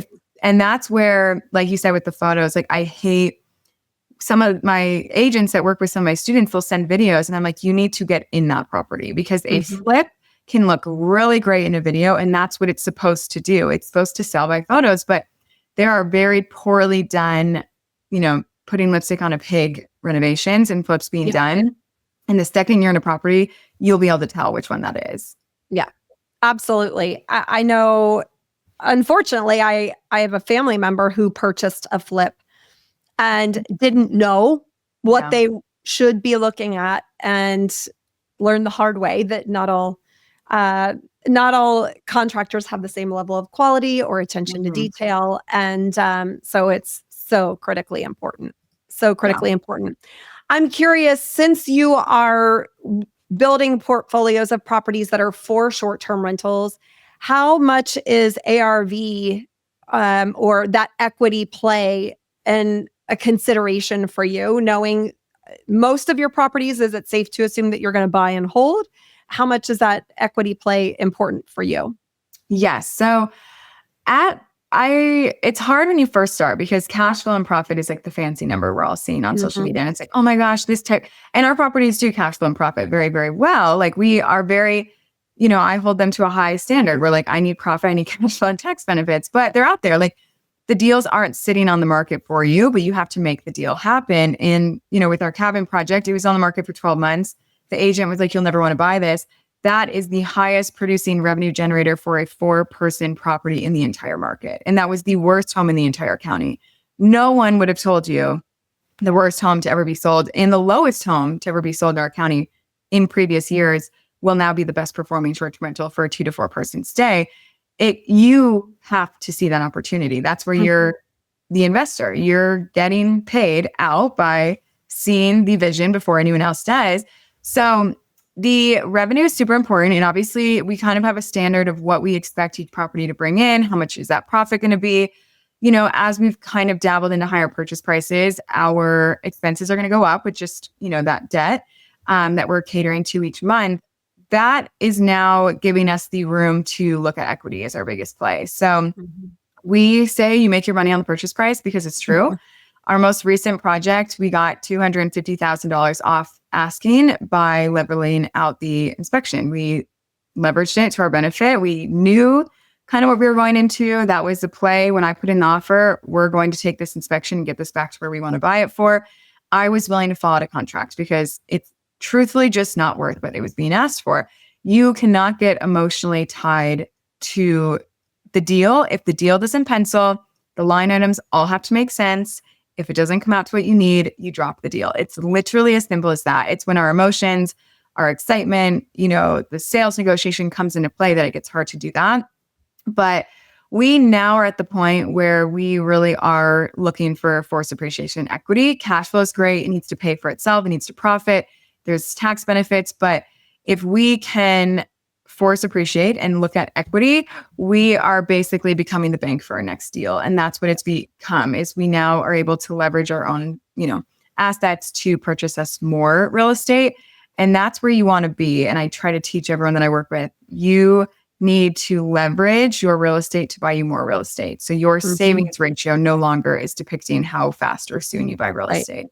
And that's where, like you said, with the photos, like I hate some of my agents that work with some of my students, they'll send videos and I'm like, you need to get in that property because a flip can look really great in a video. And that's what it's supposed to do. It's supposed to sell by photos, but there are very poorly done, putting lipstick on a pig renovations and flips being done. And the second you're in a property, you'll be able to tell which one that is. Yeah, absolutely. I know, unfortunately, I have a family member who purchased a flip and didn't know what they should be looking at and learned the hard way that not all contractors have the same level of quality or attention to detail. And so it's so critically important. I'm curious, since you are building portfolios of properties that are for short-term rentals, how much is ARV or that equity play and a consideration for you, knowing most of your properties? Is it safe to assume that you're going to buy and hold? How much is that equity play important for you? Yes. So it's hard when you first start because cash flow and profit is like the fancy number we're all seeing on social media. And it's like, oh my gosh, and our properties do cash flow and profit very, very well. Like we are very, I hold them to a high standard. We're like, I need profit, I need cash flow and tax benefits, but they're out there. Like the deals aren't sitting on the market for you, but you have to make the deal happen. And, with our cabin project, it was on the market for 12 months. The agent was like, you'll never want to buy this. That is the highest producing revenue generator for a 4-person property in the entire market. And that was the worst home in the entire county. No one would have told you the worst home to ever be sold and the lowest home to ever be sold in our county in previous years will now be the best performing short-term rental for a 2 to 4 person stay. You have to see that opportunity. That's where you're the investor. You're getting paid out by seeing the vision before anyone else does. So the revenue is super important. And obviously we kind of have a standard of what we expect each property to bring in. How much is that profit going to be? As we've kind of dabbled into higher purchase prices, our expenses are going to go up with just, that debt that we're catering to each month. That is now giving us the room to look at equity as our biggest play. So we say you make your money on the purchase price because it's true. Our most recent project, we got $250,000 off asking by leveling out the inspection. We leveraged it to our benefit. We knew kind of what we were going into. That was the play. When I put in the offer, we're going to take this inspection and get this back to where we want to buy it for. I was willing to fall out of contract because it's truthfully just not worth what it was being asked for. You cannot get emotionally tied to the deal. If the deal doesn't pencil, the line items all have to make sense. If it doesn't come out to what you need, you drop the deal. It's literally as simple as that. It's when our emotions, our excitement, the sales negotiation comes into play that it gets hard to do that. But we now are at the point where we really are looking for forced appreciation equity. Cash flow is great. It needs to pay for itself. It needs to profit. There's tax benefits. But if we can force appreciate and look at equity, we are basically becoming the bank for our next deal. And that's what it's become, is we now are able to leverage our own, assets to purchase us more real estate. And that's where you want to be. And I try to teach everyone that I work with, you need to leverage your real estate to buy you more real estate. So your savings ratio no longer is depicting how fast or soon you buy real estate.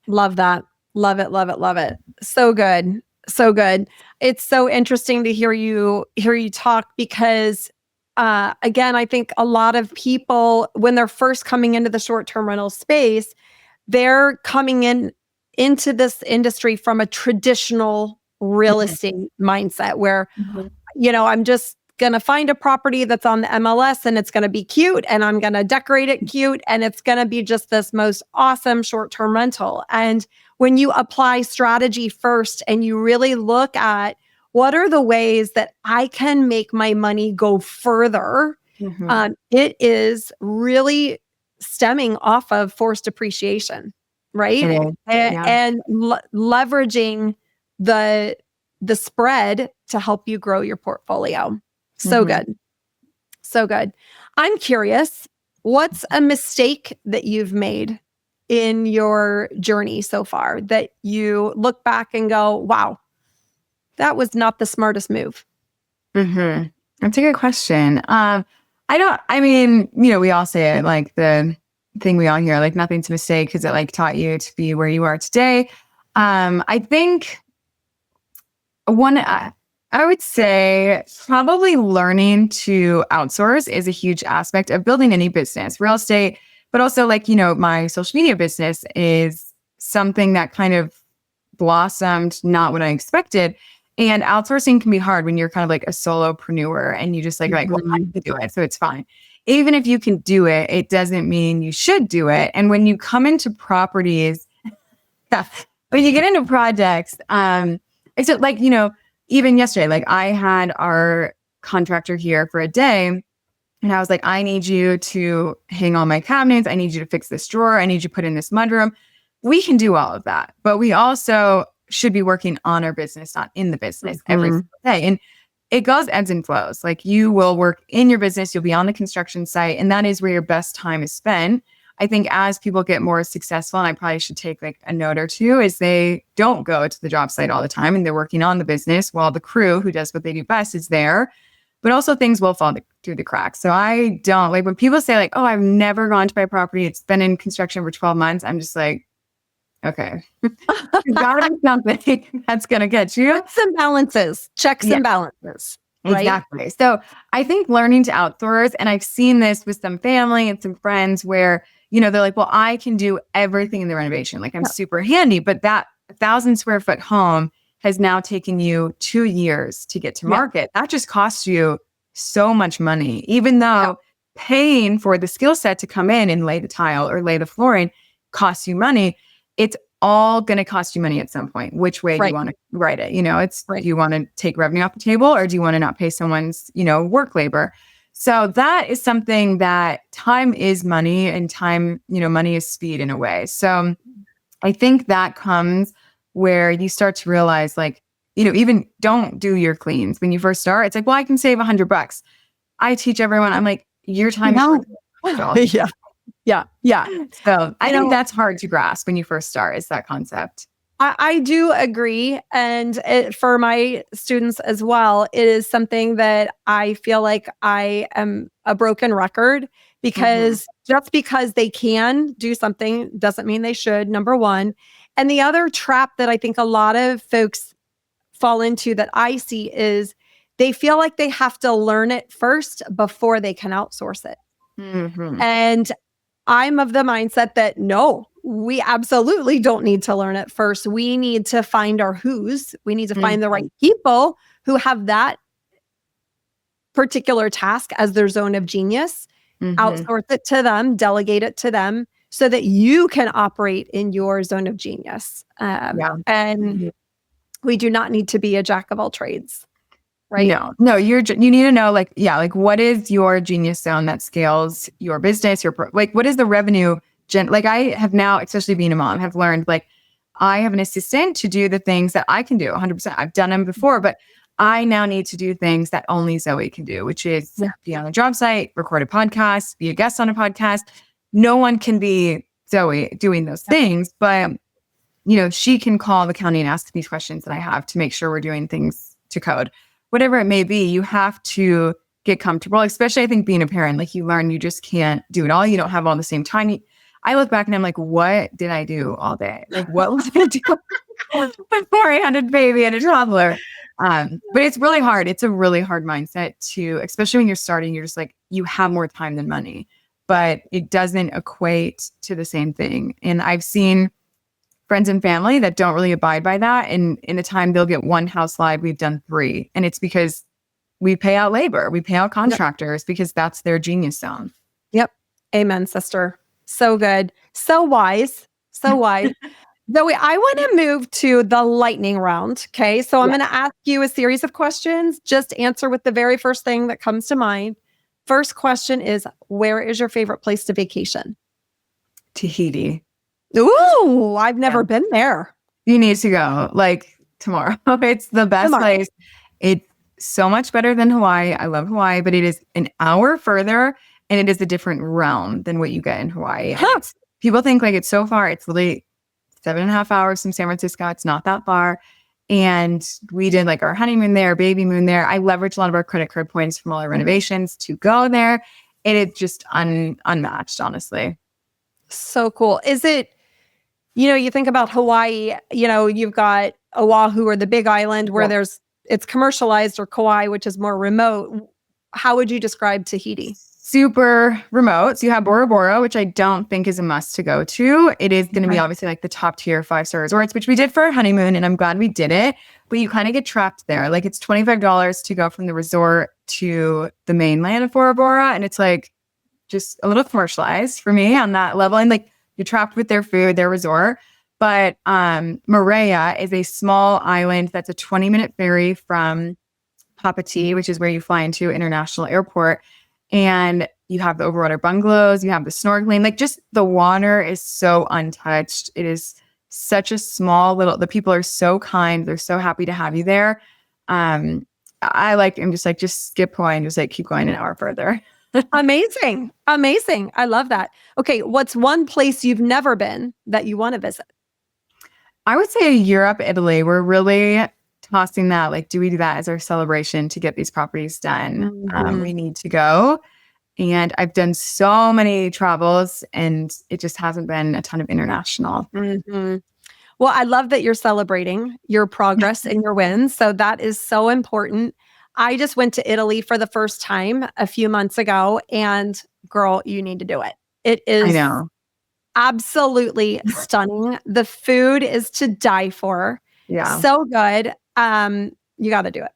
Love that. Love it. Love it. Love it. So good. So good. It's so interesting to hear you talk because, again, I think a lot of people, when they're first coming into the short-term rental space, they're coming into this industry from a traditional real estate mindset where, I'm just going to find a property that's on the MLS and it's going to be cute and I'm going to decorate it cute and it's going to be just this most awesome short-term rental. And when you apply strategy first and you really look at what are the ways that I can make my money go further, it is really stemming off of forced appreciation, right? And leveraging the spread to help you grow your portfolio. So good. So good. I'm curious, what's a mistake that you've made in your journey so far that you look back and go, wow, that was not the smartest move? Mm-hmm. That's a good question. We all say it, like the thing we all hear, like nothing's a mistake because it like taught you to be where you are today. I think I would say probably learning to outsource is a huge aspect of building any business, real estate, but also like, my social media business is something that kind of blossomed, not what I expected. And outsourcing can be hard when you're kind of like a solopreneur and you just well, I can do it, so it's fine. Even if you can do it, it doesn't mean you should do it. And when you come into properties, when you get into projects, it's like, even yesterday, like I had our contractor here for a day and I was like, I need you to hang all my cabinets. I need you to fix this drawer. I need you to put in this mudroom. We can do all of that, but we also should be working on our business, not in the business every single day. And it goes ebbs and flows. Like you will work in your business, you'll be on the construction site, and that is where your best time is spent. I think as people get more successful, and I probably should take like a note or two, is they don't go to the job site all the time and they're working on the business while the crew who does what they do best is there. But also things will fall through the cracks. So I don't like when people say like, oh, I've never gone to my property. It's been in construction for 12 months. I'm just like, okay, there's gotta be something that's going to get you. Checks and balances, and balances. Right? Exactly. So I think learning to outsource, and I've seen this with some family and some friends where, they're like, well, I can do everything in the renovation. Like I'm super handy, but that 1,000 square foot home has now taken you 2 years to get to market. That just costs you so much money, even though paying for the skill set to come in and lay the tile or lay the flooring costs you money. It's all going to cost you money at some point. Which way do you want to write it? Do you want to take revenue off the table or do you want to not pay someone's, work labor? So that is something that time is money and time, money is speed in a way. So I think that comes where you start to realize like, even don't do your cleans when you first start. It's like, well, I can save $100. I teach everyone. I'm like, your time is Yeah. So I think that's hard to grasp when you first start, is that concept. I do agree. And for my students as well, it is something that I feel like I am a broken record because just because they can do something doesn't mean they should, number one. And the other trap that I think a lot of folks fall into that I see is they feel like they have to learn it first before they can outsource it. And I'm of the mindset that no, we absolutely don't need to learn it first. We need to find our who's. We need to find the right people who have that particular task as their zone of genius, outsource it to them, delegate it to them so that you can operate in your zone of genius. And we do not need to be a jack of all trades. Right? No, you need to know like what is your genius zone that scales your business, what is the revenue like I have now, especially being a mom, have learned like I have an assistant to do the things that I can do 100%. I've done them before, but I now need to do things that only Zoey can do, which is be on a job site, record a podcast, be a guest on a podcast. No one can be Zoey doing those things, but she can call the county and ask these questions that I have to make sure we're doing things to code. Whatever it may be, you have to get comfortable, especially I think being a parent, like you learn you just can't do it all. You don't have all the same time. I look back and I'm like, what did I do all day? Like, what was I doing before I had a baby and a toddler? But it's really hard. It's a really hard mindset to, especially when you're starting, you're just like, you have more time than money, but it doesn't equate to the same thing. And I've seen friends and family that don't really abide by that. And in the time they'll get one house live, we've done 3. And it's because we pay out labor, we pay out contractors because that's their genius zone. Yep. Amen, sister. So good. So wise. So wise. Zoey, I want to move to the lightning round. Okay. So I'm going to ask you a series of questions. Just answer with the very first thing that comes to mind. First question is, where is your favorite place to vacation? Tahiti. Ooh, I've never been there. You need to go like tomorrow. It's the best place. It's so much better than Hawaii. I love Hawaii, but it is an hour further and it is a different realm than what you get in Hawaii. people think like it's so far. It's literally 7.5 hours from San Francisco. It's not that far. And we did like our honeymoon there, baby moon there. I leveraged a lot of our credit card points from all our renovations to go there. And it's just unmatched, honestly. So cool. Is it, you think about Hawaii, you've got Oahu or the Big Island where it's commercialized, or Kauai, which is more remote. How would you describe Tahiti? Super remote. So you have Bora Bora, which I don't think is a must to go to. It is going to be obviously like the top tier 5-star resorts, which we did for our honeymoon, and I'm glad we did it. But you kind of get trapped there. Like it's $25 to go from the resort to the mainland of Bora Bora, and it's like just a little commercialized for me on that level. And like you're trapped with their food, their resort. But Moorea is a small island that's a 20-minute ferry from Papati, which is where you fly into International Airport. And you have the overwater bungalows, you have the snorkeling, like just the water is so untouched. It is such a small the people are so kind. They're so happy to have you there. I'm just skip going, just like keep going an hour further. Amazing. I love that. Okay. What's one place you've never been that you want to visit? I would say Europe, Italy. We're really tossing that. Like, do we do that as our celebration to get these properties done? We need to go. And I've done so many travels, and it just hasn't been a ton of international. Mm-hmm. Well, I love that you're celebrating your progress and your wins. So that is so important. I just went to Italy for the first time a few months ago, and girl, you need to do it. It is I know. Absolutely stunning. The food is to die for. Yeah. So good. You got to do it.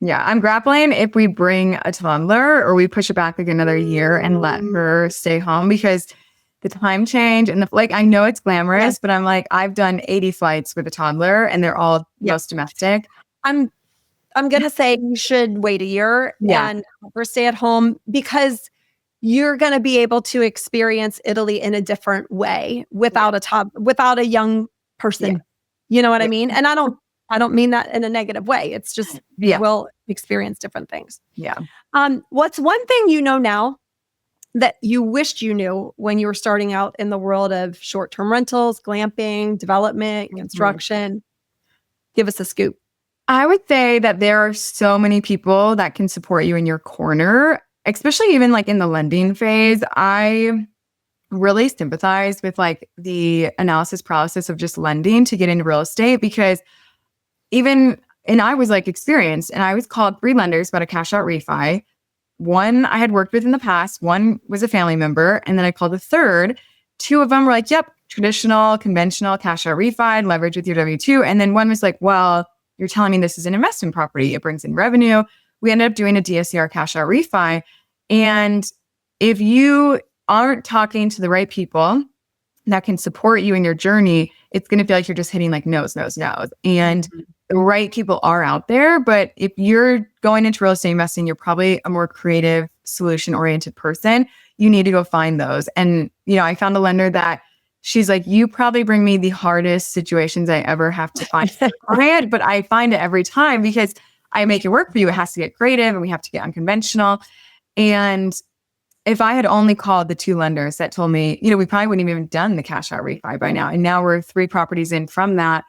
Yeah. I'm grappling if we bring a toddler or we push it back like another year and let her stay home, because the time change and I know it's glamorous, but I'm like, I've done 80 flights with a toddler and they're all most domestic. I'm going to say you should wait a year and have her stay at home, because you're going to be able to experience Italy in a different way without a young person. You know what I mean? And I don't mean that in a negative way. It's just we'll experience different things. Yeah. What's one thing you know now that you wished you knew when you were starting out in the world of short-term rentals, glamping, development, construction? Give us a scoop. I would say that there are so many people that can support you in your corner, especially even like in the lending phase. I really sympathize with like the analysis paralysis of just lending to get into real estate, because I was like experienced, and I was called 3 lenders about a cash out refi. One I had worked with in the past, one was a family member, and then I called a third. 2 of them were like, yep, traditional, conventional cash out refi, leverage with your W-2. And then one was like, well, you're telling me this is an investment property. It brings in revenue. We ended up doing a DSCR cash out refi. And if you aren't talking to the right people that can support you in your journey, it's going to feel like you're just hitting like nose. And the right people are out there. But if you're going into real estate investing, you're probably a more creative, solution-oriented person. You need to go find those. And, I found a lender that she's like, you probably bring me the hardest situations I ever have to find a client, but I find it every time because I make it work for you. It has to get creative and we have to get unconventional. And if I had only called the 2 lenders that told me, we probably wouldn't have even done the cash out refi by now. And now we're 3 properties in from that.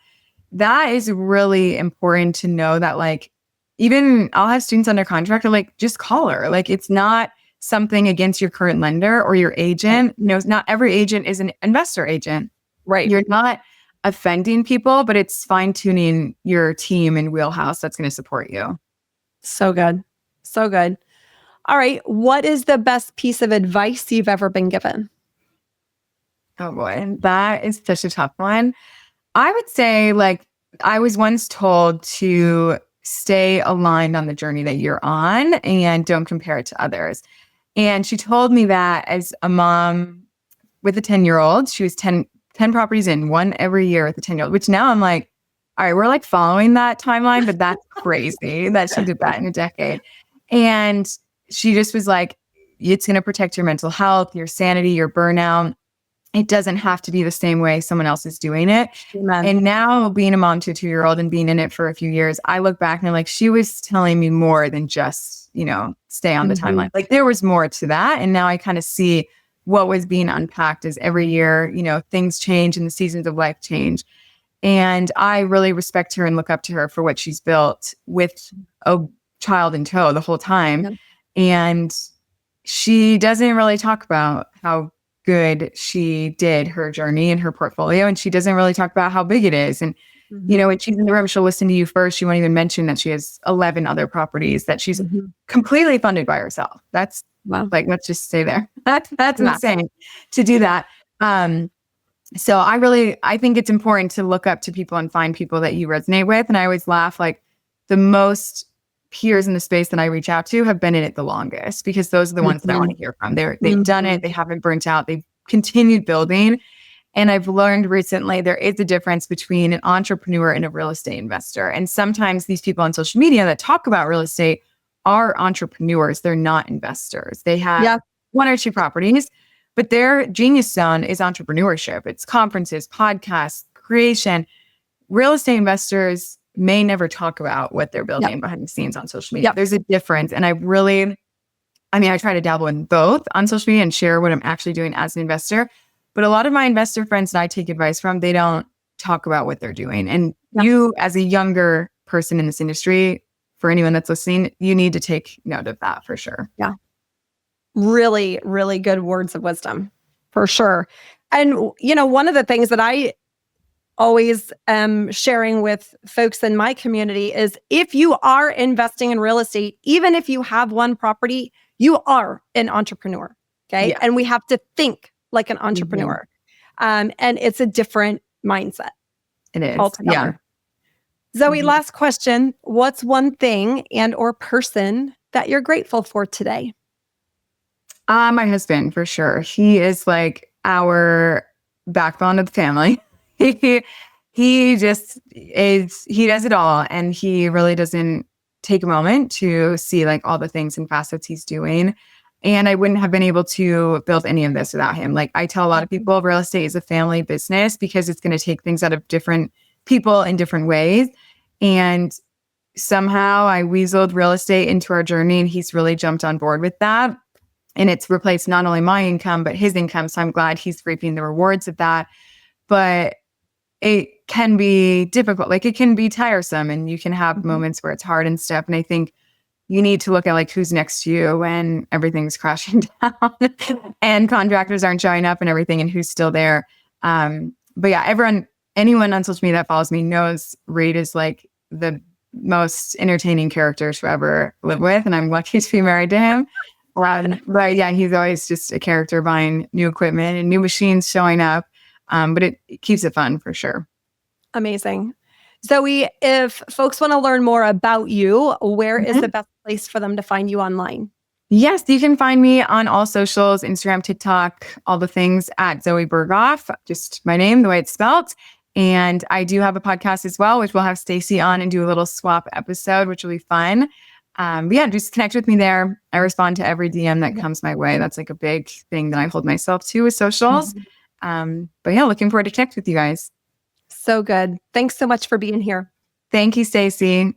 That is really important to know that, like, even I'll have students under contract are like, just call her. Like, it's not something against your current lender or your agent. Not every agent is an investor agent. Right. You're not offending people, but it's fine tuning your team and wheelhouse that's going to support you. So good. So good. All right. What is the best piece of advice you've ever been given? Oh boy, that is such a tough one. I would say, like, I was once told to stay aligned on the journey that you're on and don't compare it to others. And she told me that as a mom with a 10-year-old, she was 10 properties in, one every year with a 10-year-old, which now I'm like, all right, we're like following that timeline, but that's crazy that she did that in a decade. And she just was like, it's going to protect your mental health, your sanity, your burnout. It doesn't have to be the same way someone else is doing it. Amen. And now being a mom to a 2-year-old and being in it for a few years, I look back and I'm like, she was telling me more than just, stay on the timeline. Like, there was more to that. And now I kind of see what was being unpacked as every year, things change and the seasons of life change. And I really respect her and look up to her for what she's built with a child in tow the whole time. Yep. And she doesn't really talk about how good she did her journey and her portfolio. And she doesn't really talk about how big it is. And, when she's in the room, she'll listen to you first. She won't even mention that she has 11 other properties that she's completely funded by herself. That's let's just stay there. That's insane to do that. So I think it's important to look up to people and find people that you resonate with. And I always laugh, like the most peers in the space that I reach out to have been in it the longest, because those are the ones that I want to hear from. They've done it. They haven't burnt out. They've continued building. And I've learned recently there is a difference between an entrepreneur and a real estate investor. And sometimes these people on social media that talk about real estate are entrepreneurs. They're not investors. They have one or two properties, but their genius zone is entrepreneurship. It's conferences, podcasts, creation. Real estate investors may never talk about what they're building behind the scenes on social media. There's a difference. And I try to dabble in both on social media and share what I'm actually doing as an investor. But a lot of my investor friends that I take advice from, they don't talk about what they're doing. And you, as a younger person in this industry, for anyone that's listening, you need to take note of that for sure. Yeah. Really, really good words of wisdom for sure. And, one of the things that I always am sharing with folks in my community is if you are investing in real estate, even if you have one property, you are an entrepreneur. Okay. Yeah. And we have to think like an entrepreneur. And it's a different mindset. It is. Altogether. Yeah. Zoey, last question. What's one thing and or person that you're grateful for today? My husband, for sure. He is like our backbone of the family. He just is, he does it all. And he really doesn't take a moment to see like all the things and facets he's doing. And I wouldn't have been able to build any of this without him. Like I tell a lot of people, real estate is a family business because it's going to take things out of different people in different ways. And somehow I weaseled real estate into our journey and he's really jumped on board with that. And it's replaced not only my income, but his income. So I'm glad he's reaping the rewards of that. But it can be difficult. Like it can be tiresome and you can have moments where it's hard and stuff. And I think you need to look at like who's next to you when everything's crashing down and contractors aren't showing up and everything and who's still there. But yeah, anyone on social media that follows me knows Reed is like the most entertaining character to ever live with. And I'm lucky to be married to him. But yeah, he's always just a character buying new equipment and new machines showing up. But it keeps it fun for sure. Amazing. Zoey, if folks want to learn more about you, where is the best place for them to find you online? Yes, you can find me on all socials, Instagram, TikTok, all the things at Zoey Berghoff, just my name, the way it's spelled. And I do have a podcast as well, which we'll have Stacy on and do a little swap episode, which will be fun. But yeah, just connect with me there. I respond to every DM that comes my way. That's like a big thing that I hold myself to with socials. But yeah, looking forward to connect with you guys. So good. Thanks so much for being here. Thank you, Stacy.